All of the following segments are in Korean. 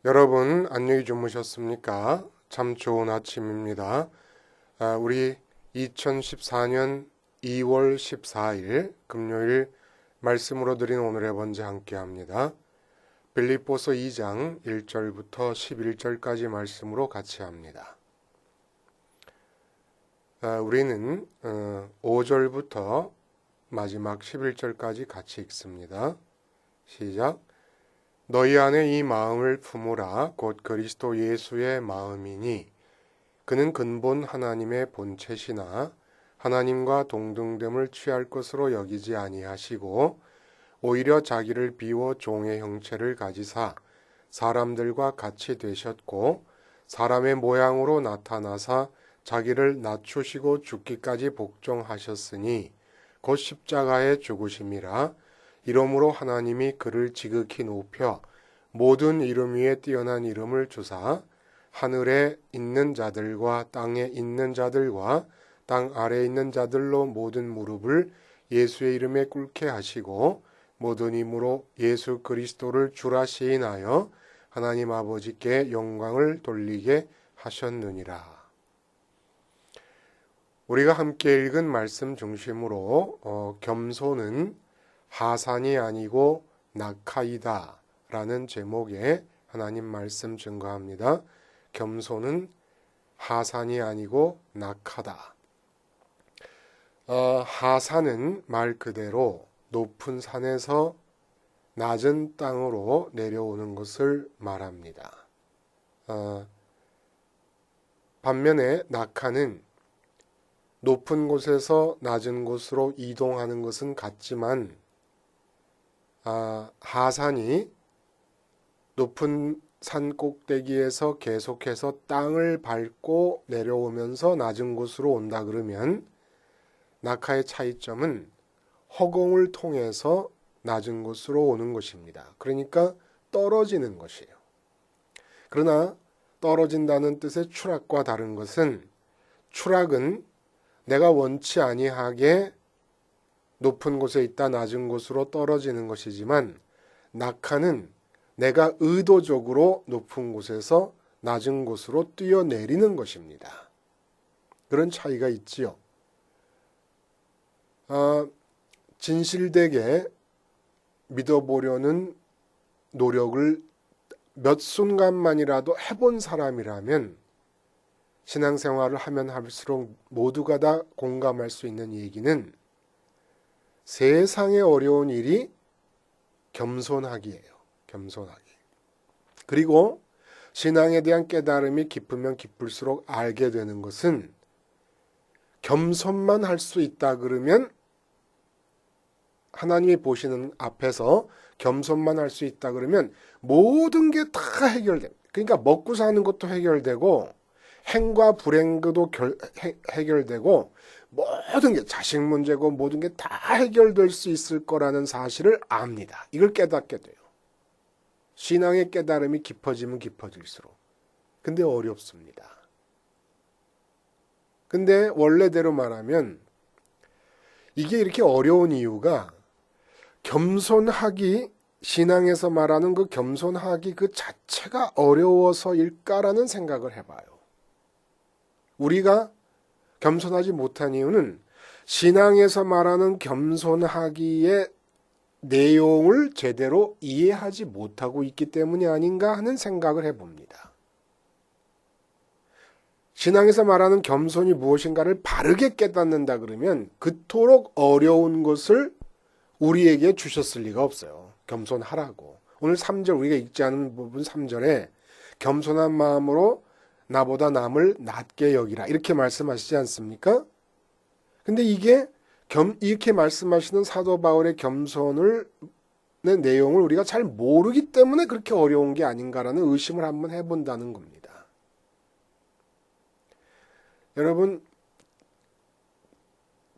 여러분 안녕히 주무셨습니까? 참 좋은 아침입니다. 우리 2014년 2월 14일 금요일 말씀으로 드린 오늘의 번제 함께 합니다. 빌립보서 2장 1절부터 11절까지 말씀으로 같이 합니다. 우리는 5절부터 마지막 11절까지 같이 읽습니다. 시작. 너희 안에 이 마음을 품으라. 곧 그리스도 예수의 마음이니 그는 근본 하나님의 본체시나 하나님과 동등됨을 취할 것으로 여기지 아니하시고 오히려 자기를 비워 종의 형체를 가지사 사람들과 같이 되셨고 사람의 모양으로 나타나사 자기를 낮추시고 죽기까지 복종하셨으니 곧 십자가에 죽으심이라. 이러므로 하나님이 그를 지극히 높여 모든 이름 위에 뛰어난 이름을 주사 하늘에 있는 자들과 땅에 있는 자들과 땅 아래에 있는 자들로 모든 무릎을 예수의 이름에 꿇게 하시고 모든 힘으로 예수 그리스도를 주라 시인하여 하나님 아버지께 영광을 돌리게 하셨느니라. 우리가 함께 읽은 말씀 중심으로 겸손은 하산이 아니고 낙하이다 라는 제목의 하나님 말씀 증거합니다. 겸손은 하산이 아니고 낙하다. 하산은 말 그대로 높은 산에서 낮은 땅으로 내려오는 것을 말합니다. 반면에 낙하는 높은 곳에서 낮은 곳으로 이동하는 것은 같지만 하산이 높은 산 꼭대기에서 계속해서 땅을 밟고 내려오면서 낮은 곳으로 온다 그러면 낙하의 차이점은 허공을 통해서 낮은 곳으로 오는 것입니다. 그러니까 떨어지는 것이에요. 그러나 떨어진다는 뜻의 추락과 다른 것은 추락은 내가 원치 아니하게 높은 곳에 있다 낮은 곳으로 떨어지는 것이지만 낙하는 내가 의도적으로 높은 곳에서 낮은 곳으로 뛰어내리는 것입니다. 그런 차이가 있지요. 진실되게 믿어보려는 노력을 몇 순간만이라도 해본 사람이라면 신앙생활을 하면 할수록 모두가 다 공감할 수 있는 얘기는 세상의 어려운 일이 겸손하기예요. 겸손하기. 그리고 신앙에 대한 깨달음이 깊으면 깊을수록 알게 되는 것은 겸손만 할 수 있다 그러면 하나님이 보시는 앞에서 겸손만 할 수 있다 그러면 모든 게 다 해결됩니다. 그러니까 먹고 사는 것도 해결되고 행과 불행도 해결되고 모든 게 자식 문제고 모든 게 다 해결될 수 있을 거라는 사실을 압니다. 이걸 깨닫게 돼요. 신앙의 깨달음이 깊어지면 깊어질수록. 근데 어렵습니다. 근데 원래대로 말하면 이게 이렇게 어려운 이유가 겸손하기, 신앙에서 말하는 그 겸손하기 그 자체가 어려워서일까라는 생각을 해봐요. 우리가 겸손하지 못한 이유는 신앙에서 말하는 겸손하기의 내용을 제대로 이해하지 못하고 있기 때문이 아닌가 하는 생각을 해봅니다. 신앙에서 말하는 겸손이 무엇인가를 바르게 깨닫는다 그러면 그토록 어려운 것을 우리에게 주셨을 리가 없어요. 겸손하라고. 오늘 3절 우리가 읽지 않은 부분 3절에 겸손한 마음으로 나보다 남을 낮게 여기라 이렇게 말씀하시지 않습니까? 근데 이게 이렇게 말씀하시는 사도 바울의 겸손의 내용을 우리가 잘 모르기 때문에 그렇게 어려운 게 아닌가라는 의심을 한번 해본다는 겁니다. 여러분,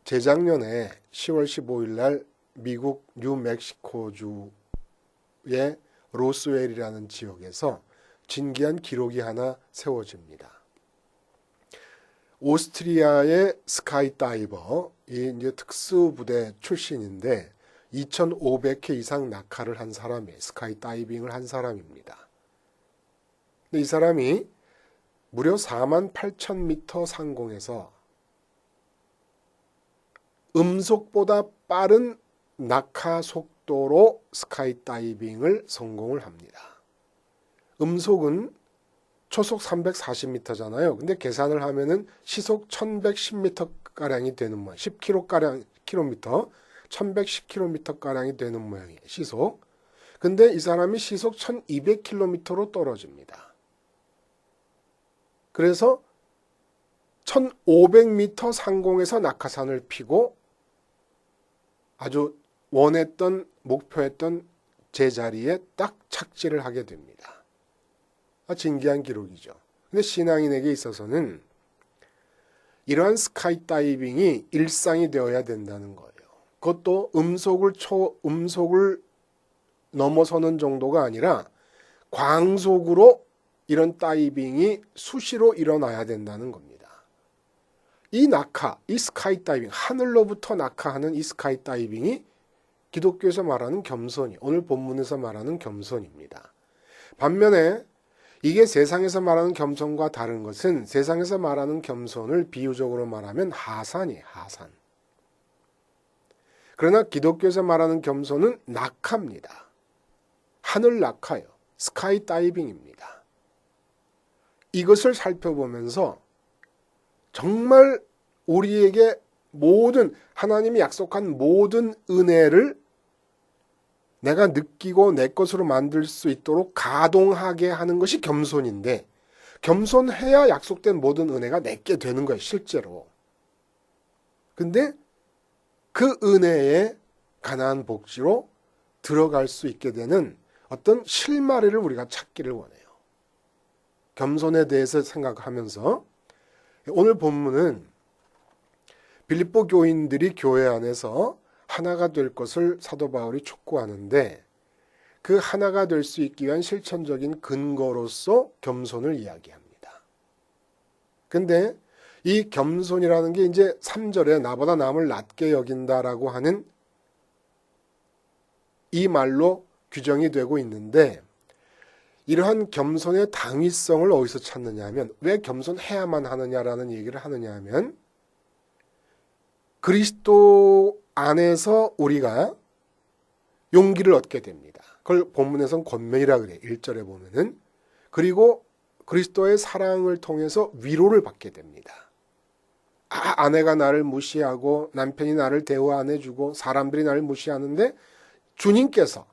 재작년에 10월 15일 날 미국 뉴멕시코주의 로스웰이라는 지역에서 진기한 기록이 하나 세워집니다. 오스트리아의 스카이다이버, 이제 특수부대 출신인데 2,500회 이상 낙하를 한 사람이에요. 스카이다이빙을 한 사람입니다. 근데 이 사람이 무려 48,000m 상공에서 음속보다 빠른 낙하 속도로 스카이다이빙을 성공을 합니다. 음속은 초속 340m잖아요. 근데 계산을 하면은 시속 1110m가량이 되는 모양, 10km, 1110km가량이 되는 모양이에요. 시속. 근데 이 사람이 시속 1200km로 떨어집니다. 그래서 1500m 상공에서 낙하산을 피고 아주 원했던, 목표했던 제자리에 딱 착지를 하게 됩니다. 진기한 기록이죠. 근데 신앙인에게 있어서는 이러한 스카이다이빙이 일상이 되어야 된다는 거예요. 그것도 음속을 넘어서는 정도가 아니라 광속으로 이런 다이빙이 수시로 일어나야 된다는 겁니다. 이 낙하, 이 스카이다이빙, 하늘로부터 낙하하는 이 스카이다이빙이 기독교에서 말하는 겸손이, 오늘 본문에서 말하는 겸손입니다. 반면에 이게 세상에서 말하는 겸손과 다른 것은 세상에서 말하는 겸손을 비유적으로 말하면 하산이에요. 하산. 그러나 기독교에서 말하는 겸손은 낙하입니다. 하늘 낙하요. 스카이다이빙입니다. 이것을 살펴보면서 정말 우리에게 모든 하나님이 약속한 모든 은혜를 내가 느끼고 내 것으로 만들 수 있도록 가동하게 하는 것이 겸손인데 겸손해야 약속된 모든 은혜가 내게 되는 거예요. 실제로. 근데 그 은혜의 가나안 복지로 들어갈 수 있게 되는 어떤 실마리를 우리가 찾기를 원해요. 겸손에 대해서 생각하면서 오늘 본문은 빌립보 교인들이 교회 안에서 하나가 될 것을 사도 바울이 촉구하는데 그 하나가 될 수 있기 위한 실천적인 근거로서 겸손을 이야기합니다. 근데 이 겸손이라는 게 이제 3절에 나보다 남을 낮게 여긴다라고 하는 이 말로 규정이 되고 있는데 이러한 겸손의 당위성을 어디서 찾느냐 하면 왜 겸손해야만 하느냐라는 얘기를 하느냐 하면 그리스도 안에서 우리가 용기를 얻게 됩니다. 그걸 본문에서는 권면이라 그래요. 1절에 보면은. 그리고 그리스도의 사랑을 통해서 위로를 받게 됩니다. 아내가 나를 무시하고 남편이 나를 대우 안 해주고 사람들이 나를 무시하는데 주님께서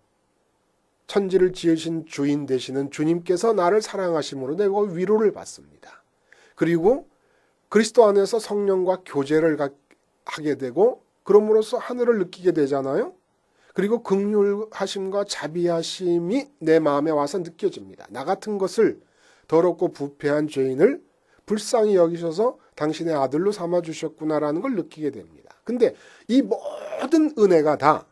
천지를 지으신 주인 되시는 주님께서 나를 사랑하심으로 내가 위로를 받습니다. 그리고 그리스도 안에서 성령과 교제를 하게 되고 그럼으로써 하늘을 느끼게 되잖아요. 그리고 긍휼하심과 자비하심이 내 마음에 와서 느껴집니다. 나 같은 것을 더럽고 부패한 죄인을 불쌍히 여기셔서 당신의 아들로 삼아주셨구나라는 걸 느끼게 됩니다. 근데 이 모든 은혜가 다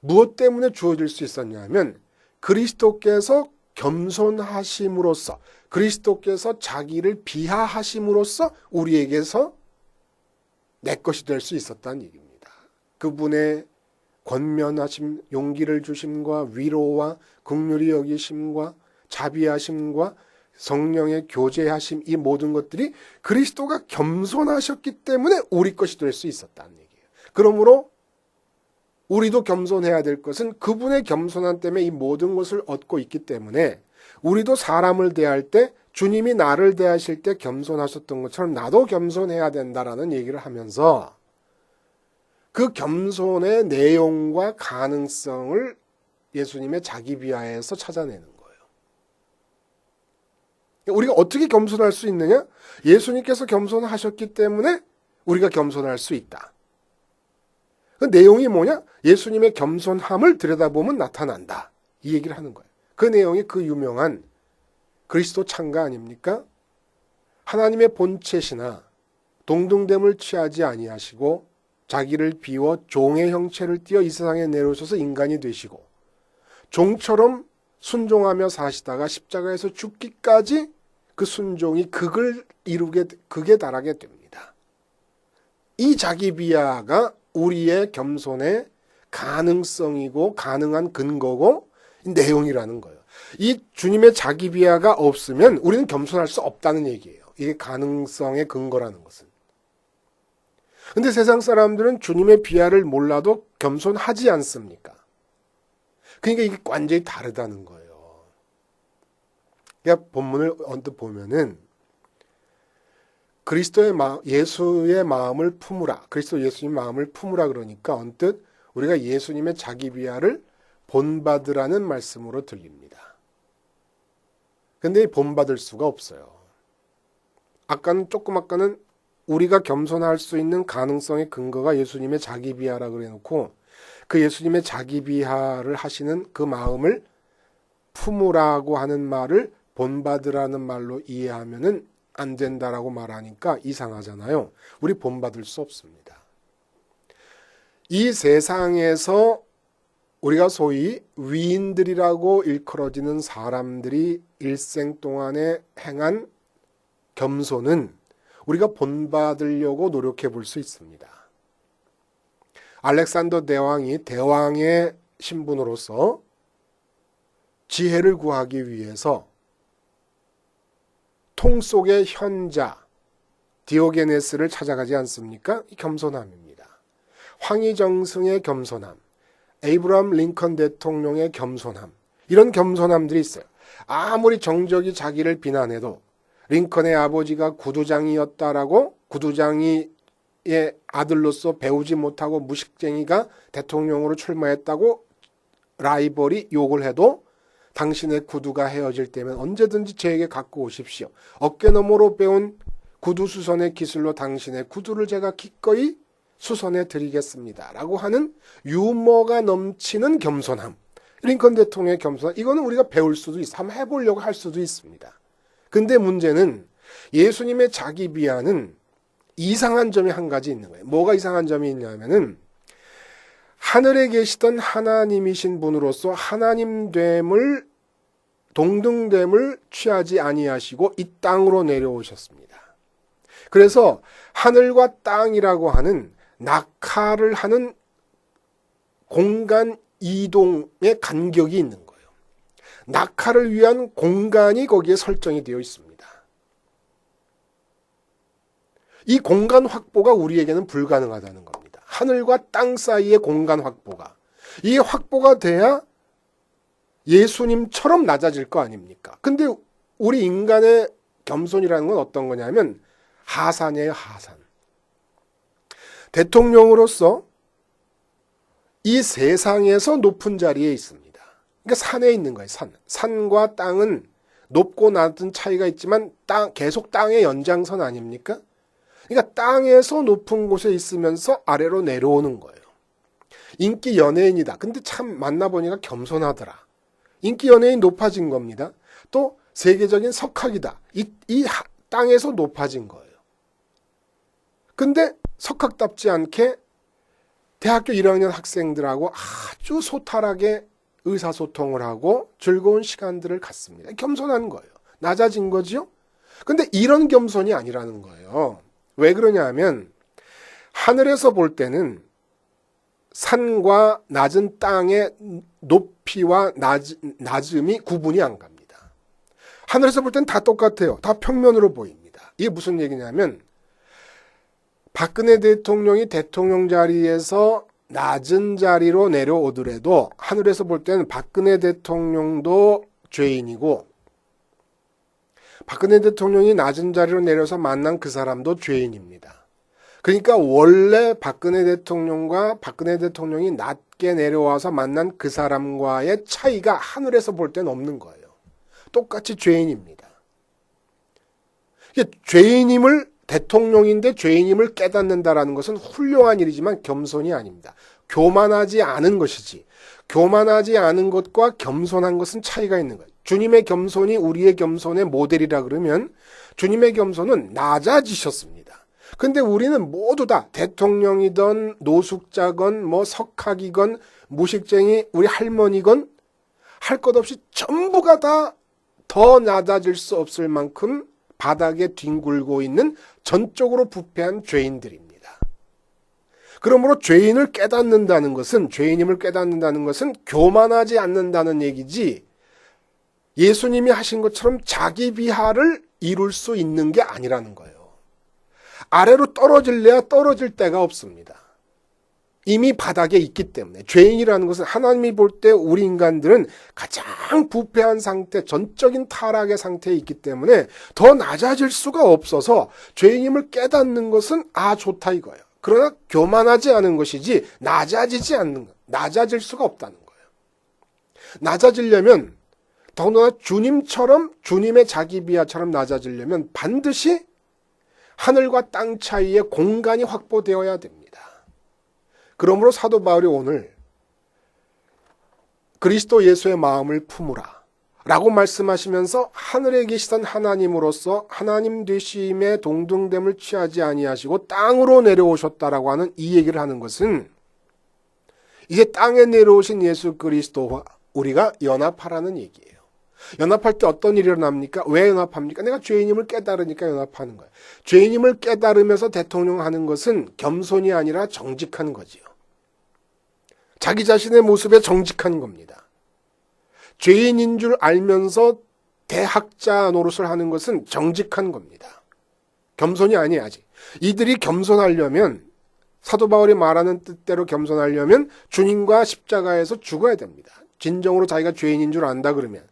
무엇 때문에 주어질 수 있었냐 하면 그리스도께서 겸손하심으로써 그리스도께서 자기를 비하하심으로써 우리에게서 내 것이 될 수 있었다는 얘기입니다. 그분의 권면하심, 용기를 주심과 위로와 긍휼히 여기심과 자비하심과 성령의 교제하심 이 모든 것들이 그리스도가 겸손하셨기 때문에 우리 것이 될 수 있었다는 얘기예요. 그러므로 우리도 겸손해야 될 것은 그분의 겸손함 때문에 이 모든 것을 얻고 있기 때문에 우리도 사람을 대할 때 주님이 나를 대하실 때 겸손하셨던 것처럼 나도 겸손해야 된다라는 얘기를 하면서 그 겸손의 내용과 가능성을 예수님의 자기 비하에서 찾아내는 거예요. 우리가 어떻게 겸손할 수 있느냐? 예수님께서 겸손하셨기 때문에 우리가 겸손할 수 있다. 그 내용이 뭐냐? 예수님의 겸손함을 들여다보면 나타난다. 이 얘기를 하는 거예요. 그 내용이 그 유명한 그리스도 창가 아닙니까? 하나님의 본체시나 동등됨을 취하지 아니하시고 자기를 비워 종의 형체를 띠어 이 세상에 내려오셔서 인간이 되시고 종처럼 순종하며 사시다가 십자가에서 죽기까지 그 순종이 극에 달하게 됩니다. 이 자기 비하가 우리의 겸손의 가능성이고 가능한 근거고 내용이라는 거예요. 이 주님의 자기 비하가 없으면 우리는 겸손할 수 없다는 얘기예요. 이게 가능성의 근거라는 것은. 근데 세상 사람들은 주님의 비하를 몰라도 겸손하지 않습니까? 그러니까 이게 완전히 다르다는 거예요. 그러니까 본문을 언뜻 보면은 예수의 마음을 품으라. 그리스도 예수님 마음을 품으라 그러니까 언뜻 우리가 예수님의 자기 비하를 본받으라는 말씀으로 들립니다. 근데 본받을 수가 없어요. 아까는 우리가 겸손할 수 있는 가능성의 근거가 예수님의 자기 비하라 그래놓고 그 예수님의 자기 비하를 하시는 그 마음을 품으라고 하는 말을 본받으라는 말로 이해하면은 안 된다라고 말하니까 이상하잖아요. 우리 본받을 수 없습니다. 이 세상에서 우리가 소위 위인들이라고 일컬어지는 사람들이 일생 동안에 행한 겸손은 우리가 본받으려고 노력해 볼 수 있습니다. 알렉산더 대왕이 대왕의 신분으로서 지혜를 구하기 위해서 통 속의 현자 디오게네스를 찾아가지 않습니까? 겸손함입니다. 황희정승의 겸손함, 에이브러함 링컨 대통령의 겸손함, 이런 겸손함들이 있어요. 아무리 정적이 자기를 비난해도 링컨의 아버지가 구두장이었다라고 구두장이의 아들로서 배우지 못하고 무식쟁이가 대통령으로 출마했다고 라이벌이 욕을 해도 당신의 구두가 헤어질 때면 언제든지 저에게 갖고 오십시오. 어깨너머로 배운 구두 수선의 기술로 당신의 구두를 제가 기꺼이 수선해 드리겠습니다. 라고 하는 유머가 넘치는 겸손함. 링컨 대통령의 겸손함. 이거는 우리가 배울 수도 있어. 한번 해보려고 할 수도 있습니다. 근데 문제는 예수님의 자기 비하는 이상한 점이 한 가지 있는 거예요. 뭐가 이상한 점이 있냐면은 하늘에 계시던 하나님이신 분으로서 하나님됨을 동등됨을 취하지 아니하시고 이 땅으로 내려오셨습니다. 그래서 하늘과 땅이라고 하는 낙하를 하는 공간 이동의 간격이 있는 거예요. 낙하를 위한 공간이 거기에 설정이 되어 있습니다. 이 공간 확보가 우리에게는 불가능하다는 겁니다. 하늘과 땅 사이의 공간 확보가. 이게 확보가 돼야 예수님처럼 낮아질 거 아닙니까? 근데 우리 인간의 겸손이라는 건 어떤 거냐면 하산이에요, 하산. 대통령으로서 이 세상에서 높은 자리에 있습니다. 그러니까 산에 있는 거예요, 산. 산과 땅은 높고 낮은 차이가 있지만 계속 땅의 연장선 아닙니까? 그러니까 땅에서 높은 곳에 있으면서 아래로 내려오는 거예요. 인기 연예인이다. 근데 참 만나보니까 겸손하더라. 인기 연예인 높아진 겁니다. 또 세계적인 석학이다. 이 땅에서 높아진 거예요. 근데 석학답지 않게 대학교 1학년 학생들하고 아주 소탈하게 의사소통을 하고 즐거운 시간들을 갖습니다. 겸손한 거예요. 낮아진 거죠. 근데 이런 겸손이 아니라는 거예요. 왜 그러냐 하면 하늘에서 볼 때는 산과 낮은 땅의 높이와 낮음이 구분이 안 갑니다. 하늘에서 볼 때는 다 똑같아요. 다 평면으로 보입니다. 이게 무슨 얘기냐면 박근혜 대통령이 대통령 자리에서 낮은 자리로 내려오더라도 하늘에서 볼 때는 박근혜 대통령도 죄인이고 박근혜 대통령이 낮은 자리로 내려서 만난 그 사람도 죄인입니다. 그러니까 원래 박근혜 대통령과 박근혜 대통령이 낮게 내려와서 만난 그 사람과의 차이가 하늘에서 볼 때는 없는 거예요. 똑같이 죄인입니다. 죄인임을 대통령인데 죄인임을 깨닫는다라는 것은 훌륭한 일이지만 겸손이 아닙니다. 교만하지 않은 것이지. 교만하지 않은 것과 겸손한 것은 차이가 있는 거예요. 주님의 겸손이 우리의 겸손의 모델이라 그러면 주님의 겸손은 낮아지셨습니다. 근데 우리는 모두 다 대통령이든 노숙자건 뭐 석학이건 무식쟁이 우리 할머니건 할 것 없이 전부가 다 더 낮아질 수 없을 만큼 바닥에 뒹굴고 있는 전적으로 부패한 죄인들입니다. 그러므로 죄인임을 깨닫는다는 것은 교만하지 않는다는 얘기지 예수님이 하신 것처럼 자기 비하를 이룰 수 있는 게 아니라는 거예요. 아래로 떨어질래야 떨어질 데가 없습니다. 이미 바닥에 있기 때문에. 죄인이라는 것은 하나님이 볼 때 우리 인간들은 가장 부패한 상태, 전적인 타락의 상태에 있기 때문에 더 낮아질 수가 없어서 죄인임을 깨닫는 것은 좋다 이거예요. 그러나 교만하지 않은 것이지 낮아지지 않는 것, 낮아질 수가 없다는 거예요. 낮아지려면 더구나 주님처럼, 주님의 자기 비하처럼 낮아지려면 반드시 하늘과 땅 사이에 공간이 확보되어야 됩니다. 그러므로 사도 바울이 오늘 그리스도 예수의 마음을 품으라 라고 말씀하시면서 하늘에 계시던 하나님으로서 하나님 되심의 동등됨을 취하지 아니하시고 땅으로 내려오셨다라고 하는 이 얘기를 하는 것은 이제 땅에 내려오신 예수 그리스도와 우리가 연합하라는 얘기예요. 연합할 때 어떤 일이 일어납니까? 왜 연합합니까? 내가 죄인임을 깨달으니까 연합하는 거예요. 죄인임을 깨달으면서 대통령 하는 것은 겸손이 아니라 정직한 거지요. 자기 자신의 모습에 정직한 겁니다. 죄인인 줄 알면서 대학자 노릇을 하는 것은 정직한 겁니다. 겸손이 아니에요, 아직. 이들이 겸손하려면, 사도 바울이 말하는 뜻대로 겸손하려면 주님과 십자가에서 죽어야 됩니다. 진정으로 자기가 죄인인 줄 안다 그러면.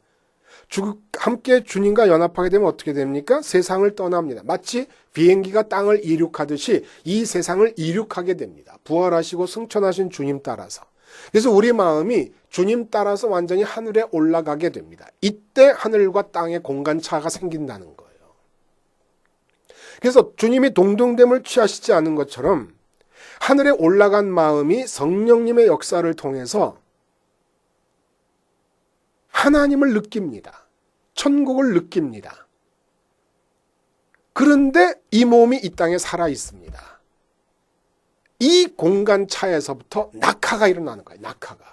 함께 주님과 연합하게 되면 어떻게 됩니까? 세상을 떠납니다. 마치 비행기가 땅을 이륙하듯이 이 세상을 이륙하게 됩니다. 부활하시고 승천하신 주님 따라서. 그래서 우리 마음이 주님 따라서 완전히 하늘에 올라가게 됩니다. 이때 하늘과 땅의 공간차가 생긴다는 거예요. 그래서 주님이 동등됨을 취하시지 않은 것처럼 하늘에 올라간 마음이 성령님의 역사를 통해서 하나님을 느낍니다. 천국을 느낍니다. 그런데 이 몸이 이 땅에 살아 있습니다. 이 공간 차에서부터 낙하가 일어나는 거예요. 낙하가.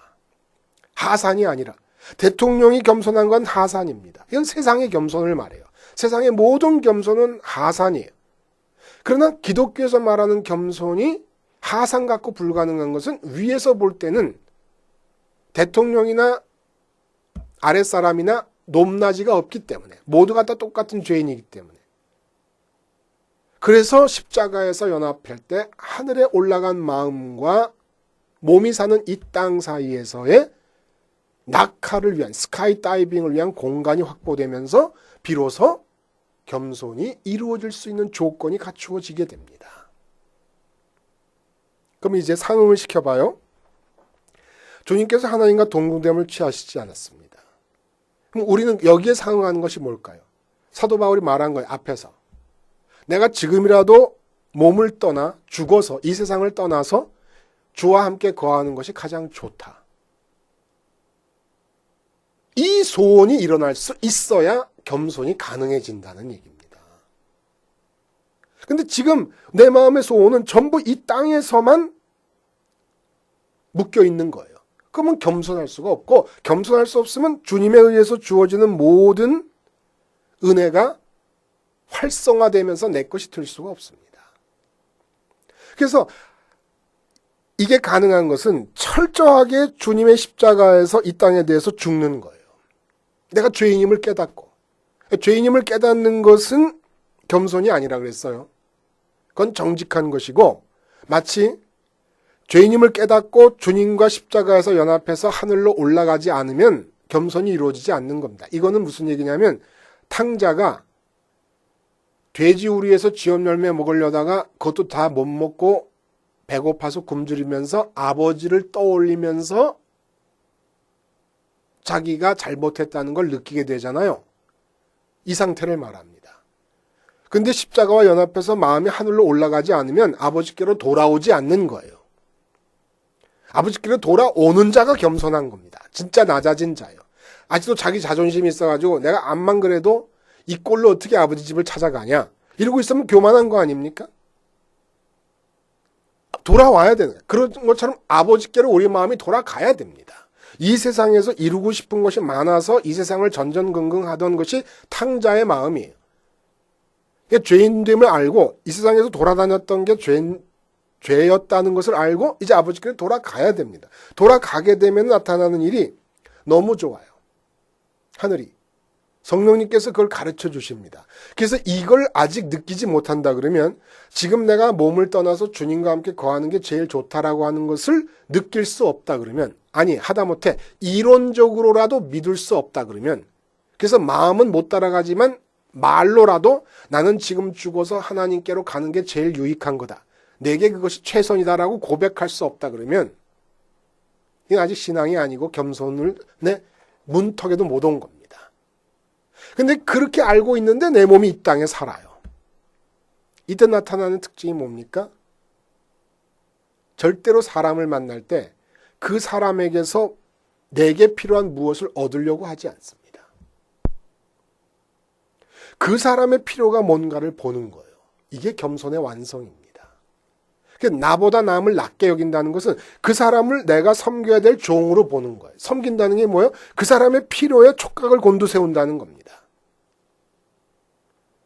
하산이 아니라 대통령이 겸손한 건 하산입니다. 이건 세상의 겸손을 말해요. 세상의 모든 겸손은 하산이에요. 그러나 기독교에서 말하는 겸손이 하산 갖고 불가능한 것은 위에서 볼 때는 대통령이나 아랫사람이나 높낮이가 없기 때문에 모두가 다 똑같은 죄인이기 때문에 그래서 십자가에서 연합할 때 하늘에 올라간 마음과 몸이 사는 이 땅 사이에서의 낙하를 위한 스카이 다이빙을 위한 공간이 확보되면서 비로소 겸손이 이루어질 수 있는 조건이 갖추어지게 됩니다. 그럼 이제 상응을 시켜봐요. 주님께서 하나님과 동등됨을 취하시지 않았습니다. 그럼 우리는 여기에 상응하는 것이 뭘까요? 사도 바울이 말한 거예요. 앞에서. 내가 지금이라도 몸을 떠나 죽어서 이 세상을 떠나서 주와 함께 거하는 것이 가장 좋다. 이 소원이 일어날 수 있어야 겸손이 가능해진다는 얘기입니다. 근데 지금 내 마음의 소원은 전부 이 땅에서만 묶여 있는 거예요. 그러면 겸손할 수가 없고 겸손할 수 없으면 주님에 의해서 주어지는 모든 은혜가 활성화되면서 내 것이 될 수가 없습니다. 그래서 이게 가능한 것은 철저하게 주님의 십자가에서 이 땅에 대해서 죽는 거예요. 내가 죄인임을 깨닫고. 죄인임을 깨닫는 것은 겸손이 아니라 그랬어요. 그건 정직한 것이고 마치 죄인임을 깨닫고 주님과 십자가에서 연합해서 하늘로 올라가지 않으면 겸손이 이루어지지 않는 겁니다. 이거는 무슨 얘기냐면 탕자가 돼지우리에서 쥐염열매 먹으려다가 그것도 다 못 먹고 배고파서 굶주리면서 아버지를 떠올리면서 자기가 잘못했다는 걸 느끼게 되잖아요. 이 상태를 말합니다. 근데 십자가와 연합해서 마음이 하늘로 올라가지 않으면 아버지께로 돌아오지 않는 거예요. 아버지께로 돌아오는 자가 겸손한 겁니다. 진짜 낮아진 자예요. 아직도 자기 자존심이 있어가지고 내가 암만 그래도 이 꼴로 어떻게 아버지 집을 찾아가냐 이러고 있으면 교만한 거 아닙니까? 돌아와야 되는 거예요. 그런 것처럼 아버지께로 우리 마음이 돌아가야 됩니다. 이 세상에서 이루고 싶은 것이 많아서 이 세상을 전전긍긍하던 것이 탕자의 마음이에요. 그러니까 죄인됨을 알고 이 세상에서 돌아다녔던 게 죄였다는 것을 알고 이제 아버지께로 돌아가야 됩니다. 돌아가게 되면 나타나는 일이 너무 좋아요. 하늘이 성령님께서 그걸 가르쳐 주십니다. 그래서 이걸 아직 느끼지 못한다 그러면 지금 내가 몸을 떠나서 주님과 함께 거하는 게 제일 좋다라고 하는 것을 느낄 수 없다 그러면, 아니 하다못해 이론적으로라도 믿을 수 없다 그러면, 그래서 마음은 못 따라가지만 말로라도 나는 지금 죽어서 하나님께로 가는 게 제일 유익한 거다, 내게 그것이 최선이다라고 고백할 수 없다 그러면 이건 아직 신앙이 아니고 겸손을 내 문턱에도 못 온 겁니다. 근데 그렇게 알고 있는데 내 몸이 이 땅에 살아요. 이때 나타나는 특징이 뭡니까? 절대로 사람을 만날 때 그 사람에게서 내게 필요한 무엇을 얻으려고 하지 않습니다. 그 사람의 필요가 뭔가를 보는 거예요. 이게 겸손의 완성입니다. 나보다 남을 낮게 여긴다는 것은 그 사람을 내가 섬겨야 될 종으로 보는 거예요. 섬긴다는 게 뭐예요? 그 사람의 필요에 촉각을 곤두세운다는 겁니다.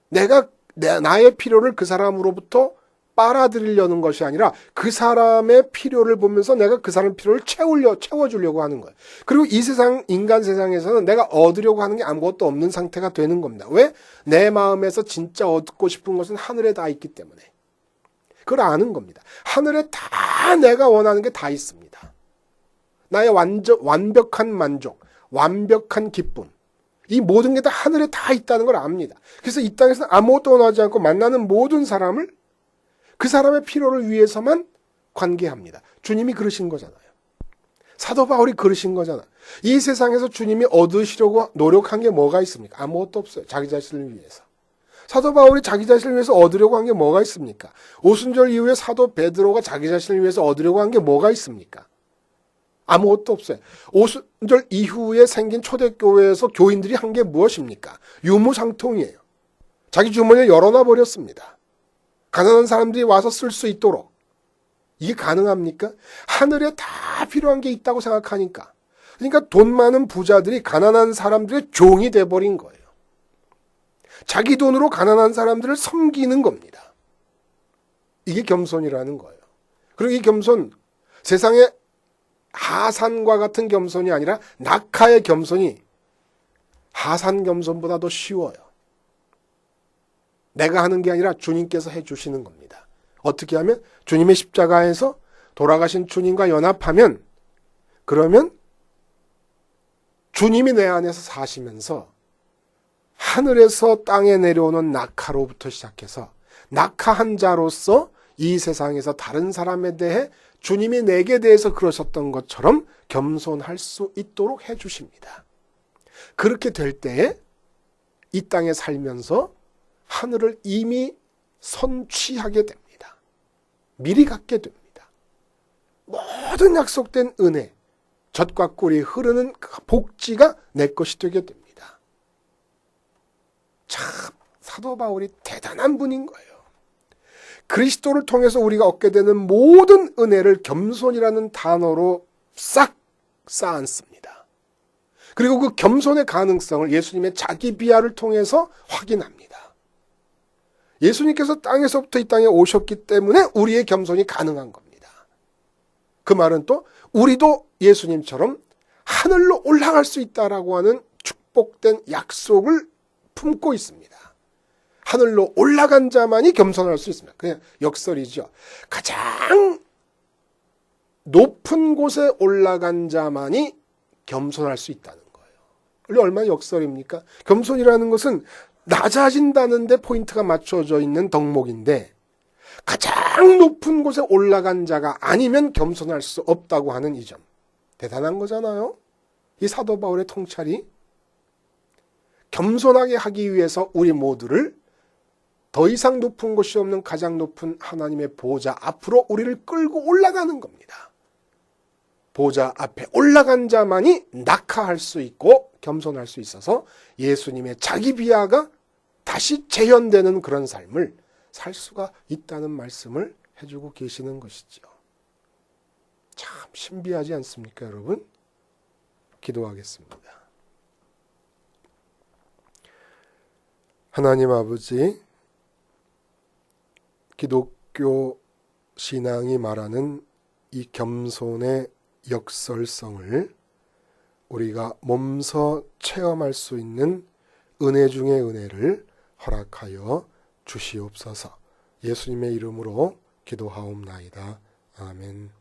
내가 나의 필요를 그 사람으로부터 빨아들이려는 것이 아니라 그 사람의 필요를 보면서 내가 그 사람 필요를 채워주려고 하는 거예요. 그리고 이 세상, 인간 세상에서는 내가 얻으려고 하는 게 아무것도 없는 상태가 되는 겁니다. 왜? 내 마음에서 진짜 얻고 싶은 것은 하늘에 다 있기 때문에. 그걸 아는 겁니다. 하늘에 다 내가 원하는 게 다 있습니다. 나의 완벽한 만족, 완벽한 기쁨, 이 모든 게 다 하늘에 다 있다는 걸 압니다. 그래서 이 땅에서는 아무것도 원하지 않고 만나는 모든 사람을 그 사람의 필요를 위해서만 관계합니다. 주님이 그러신 거잖아요. 사도 바울이 그러신 거잖아요. 이 세상에서 주님이 얻으시려고 노력한 게 뭐가 있습니까? 아무것도 없어요. 자기 자신을 위해서. 사도 바울이 자기 자신을 위해서 얻으려고 한 게 뭐가 있습니까? 오순절 이후에 사도 베드로가 자기 자신을 위해서 얻으려고 한 게 뭐가 있습니까? 아무것도 없어요. 오순절 이후에 생긴 초대교회에서 교인들이 한 게 무엇입니까? 유무상통이에요. 자기 주머니를 열어놔 버렸습니다. 가난한 사람들이 와서 쓸 수 있도록. 이게 가능합니까? 하늘에 다 필요한 게 있다고 생각하니까. 그러니까 돈 많은 부자들이 가난한 사람들의 종이 돼버린 거예요. 자기 돈으로 가난한 사람들을 섬기는 겁니다. 이게 겸손이라는 거예요. 그리고 이 겸손, 세상에 하산과 같은 겸손이 아니라 낙하의 겸손이 하산 겸손보다 더 쉬워요. 내가 하는 게 아니라 주님께서 해주시는 겁니다. 어떻게 하면? 주님의 십자가에서 돌아가신 주님과 연합하면, 그러면 주님이 내 안에서 사시면서 하늘에서 땅에 내려오는 낙하로부터 시작해서 낙하한 자로서 이 세상에서 다른 사람에 대해 주님이 내게 대해서 그러셨던 것처럼 겸손할 수 있도록 해주십니다. 그렇게 될 때에 이 땅에 살면서 하늘을 이미 선취하게 됩니다. 미리 갖게 됩니다. 모든 약속된 은혜, 젖과 꿀이 흐르는 복지가 내 것이 되게 됩니다. 참 사도 바울이 대단한 분인 거예요. 그리스도를 통해서 우리가 얻게 되는 모든 은혜를 겸손이라는 단어로 싹 쌓았습니다. 그리고 그 겸손의 가능성을 예수님의 자기 비하를 통해서 확인합니다. 예수님께서 땅에서부터 이 땅에 오셨기 때문에 우리의 겸손이 가능한 겁니다. 그 말은 또 우리도 예수님처럼 하늘로 올라갈 수 있다라고 하는 축복된 약속을 품고 있습니다. 하늘로 올라간 자만이 겸손할 수 있습니다. 그냥 역설이죠. 가장 높은 곳에 올라간 자만이 겸손할 수 있다는 거예요. 원래 얼마나 역설입니까? 겸손이라는 것은 낮아진다는 데 포인트가 맞춰져 있는 덕목인데 가장 높은 곳에 올라간 자가 아니면 겸손할 수 없다고 하는 이 점. 대단한 거잖아요. 이 사도 바울의 통찰이 겸손하게 하기 위해서 우리 모두를 더 이상 높은 곳이 없는 가장 높은 하나님의 보좌 앞으로 우리를 끌고 올라가는 겁니다. 보좌 앞에 올라간 자만이 낙하할 수 있고 겸손할 수 있어서 예수님의 자기 비하가 다시 재현되는 그런 삶을 살 수가 있다는 말씀을 해주고 계시는 것이죠. 참 신비하지 않습니까, 여러분? 기도하겠습니다. 하나님 아버지, 기독교 신앙이 말하는 이 겸손의 역설성을 우리가 몸소 체험할 수 있는 은혜 중에 은혜를 허락하여 주시옵소서. 예수님의 이름으로 기도하옵나이다. 아멘.